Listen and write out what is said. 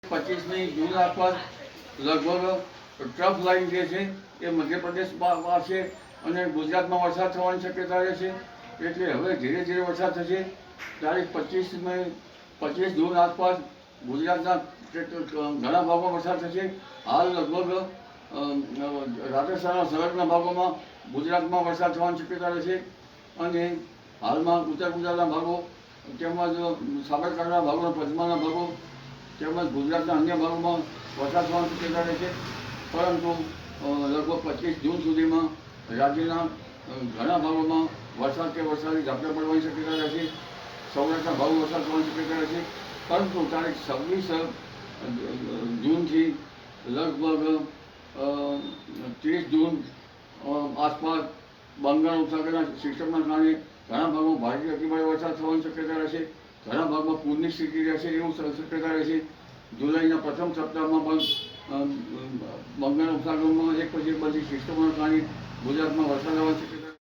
25મી જૂન આસપાસ લગભગ trough line જે છે એ મધ્યપ્રદેશ પાસે અને ગુજરાતમાં વરસાદ થવાની શક્યતા રહે છે. એટલે હવે ધીરે ધીરે વરસાદ થશે. તારીખ 25 જૂન આસપાસ ગુજરાતના ઘણા ભાગોમાં વરસાદ થશે. હાલ લગભગ રાજસ્થાનના સંલગ્ન ભાગોમાં ગુજરાતમાં વરસાદ થવાની શક્યતા રહેશે અને હાલમાં ઉત્તર ગુજરાતના ભાગો તેમજ સાબરકાંઠાના ભાગો, પંચમહાલના ભાગો તેમજ ગુજરાતના અન્ય ભાગોમાં વરસાદ થવાની શક્યતા રહેશે. પરંતુ લગભગ 25 જૂન સુધીમાં રાજ્યના ઘણા ભાગોમાં વરસાદ કે વરસાદી ઝાપટા પડવાની શક્યતા રહેશે. સૌરાષ્ટ્રના ભાગો વરસાદ થવાની શક્યતા રહેશે. પરંતુ તારીખ 26 જૂનથી લગભગ 30 જૂન આસપાસ બંગાળ ઉપસાગરના સિસ્ટમના કારણે ઘણા ભાગમાં ભારેથી અતિભારે વરસાદ થવાની શક્યતા રહેશે. ઘણા ભાગમાં પૂરની સ્થિતિ રહેશે એવું શક્યતા રહેશે. જુલાઈના પ્રથમ સપ્તાહમાં પણ બંગાળ ઉપસાગરમાં એક પછી એક બધી સિસ્ટમોના કારણે ગુજરાતમાં વરસાદ આવવાની શક્યતા